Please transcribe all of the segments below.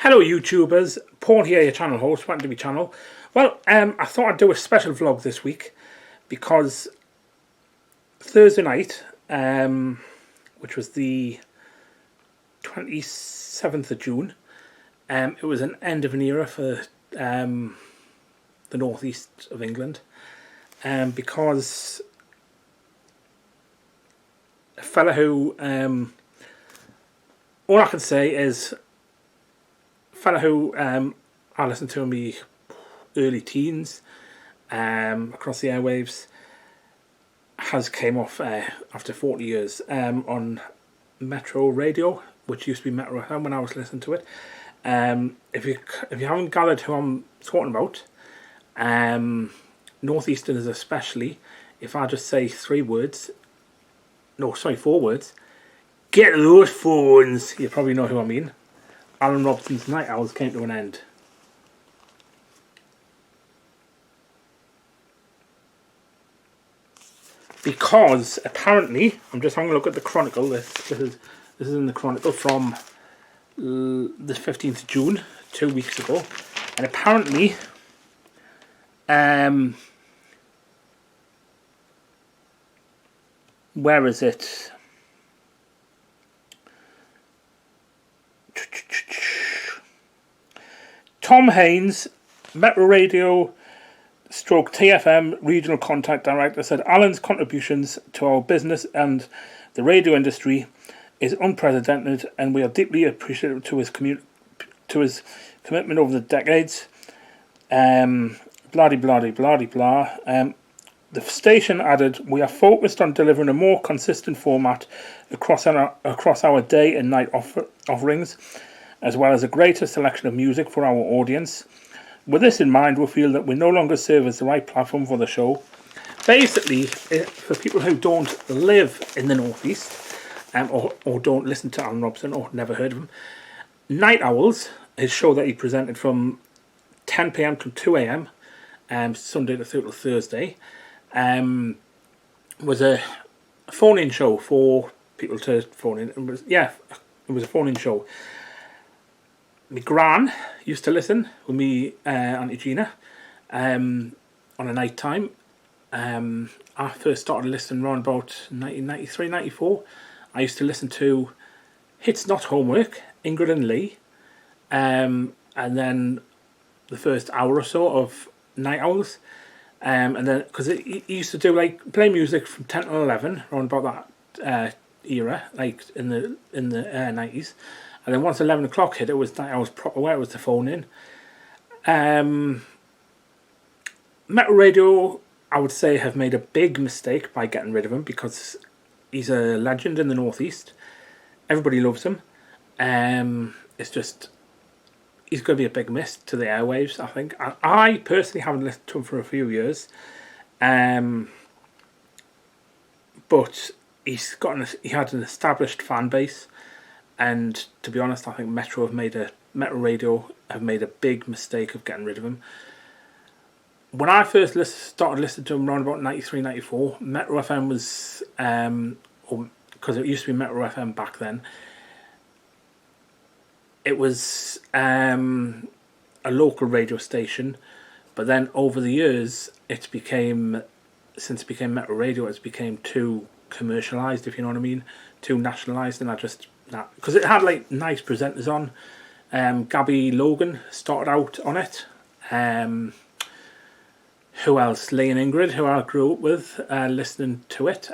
Hello YouTubers, Paul here, your channel host, Welcome to my channel. Well, I thought I'd do a special vlog this week because Thursday night, which was the 27th of June, it was an end of an era for the northeast of England, because a fella who, all I can say is, fella who I listened to in my early teens across the airwaves has came off after 40 years on Metro Radio, which used to be Metro FM when I was listening to it. If you haven't gathered who I'm talking about, Northeasterners especially, if I just say four words, get those phones, you probably know who I mean. Alan Robson's Night Owls came to an end. Because apparently, I'm just having a look at the Chronicle. This is in the Chronicle from the 15th of June, 2 weeks ago, and apparently, where is it? Tom Haynes, Metro Radio / TFM Regional Contact Director, said Alan's contributions to our business and the radio industry is unprecedented, and we are deeply appreciative to his commitment over the decades. Blah blah blah blah. The station added, "We are focused on delivering a more consistent format across our day and night offerings, as well as a greater selection of music for our audience. With this in mind, we feel that we no longer serve as the right platform for the show." Basically, for people who don't live in the Northeast, or don't listen to Alan Robson or never heard of him, Night Owls, his show that he presented from 10 p.m. to 2 a.m, Sunday to Thursday, was a phone-in show for people to phone in. It was a phone-in show. My gran used to listen with me Auntie Gina on a night time. I first started listening around about 1993, 94. I used to listen to It's Not Homework, Ingrid and Lee, and then the first hour or so of Night Owls, and then because he used to do like play music from 10 to 11 around about that era, like in the 90s. And then once 11 o'clock hit, it was Night Owls proper, where it was the phone in. Metro Radio, I would say, have made a big mistake by getting rid of him, because he's a legend in the Northeast. Everybody loves him. It's just, he's going to be a big miss to the airwaves, I think. I personally haven't listened to him for a few years. But he had an established fan base. And to be honest, I think Metro Radio have made a big mistake of getting rid of him. When I first started listening to him around about 93, 94, Metro FM was, because it used to be Metro FM back then, it was a local radio station. But then over the years, since it became Metro Radio, it's became too commercialised, if you know what I mean, too nationalised, and because it had like nice presenters on. Gabby Logan started out on it. Who else? Lee and Ingrid, who I grew up with listening to it.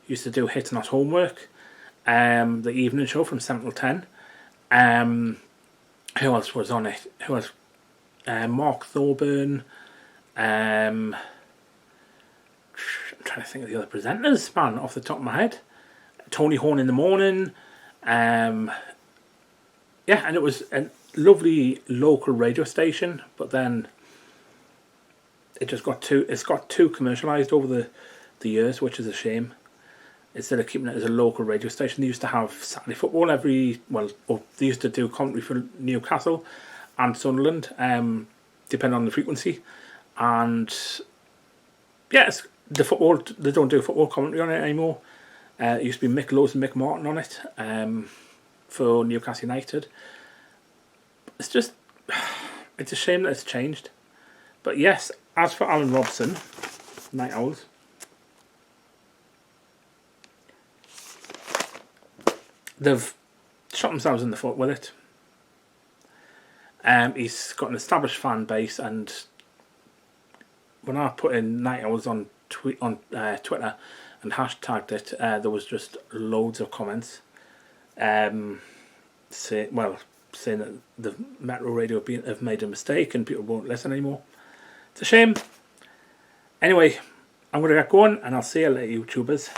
Used to do Hits Not Homework, the evening show from 7 till 10. Who else was on it? Who else? Mark Thorburn. I'm trying to think of the other presenters, man, off the top of my head. Tony Horn in the morning. And it was a lovely local radio station, but then it just got too commercialised over the years, which is a shame. Instead of keeping it as a local radio station, they used to have Saturday football they used to do commentary for Newcastle and Sunderland, depending on the frequency. And yes, the football, they don't do football commentary on it anymore. It used to be Mick Lowes and Mick Martin on it for Newcastle United. it's just, it's a shame that it's changed. But yes, as for Alan Robson, Night Owls, they've shot themselves in the foot with it. He's got an established fan base, and when I put in Night Owls on Twitter and hashtagged it, there was just loads of comments saying that the Metro Radio have made a mistake and people won't listen anymore. It's a shame. Anyway, I'm going to get going, and I'll see you later, YouTubers.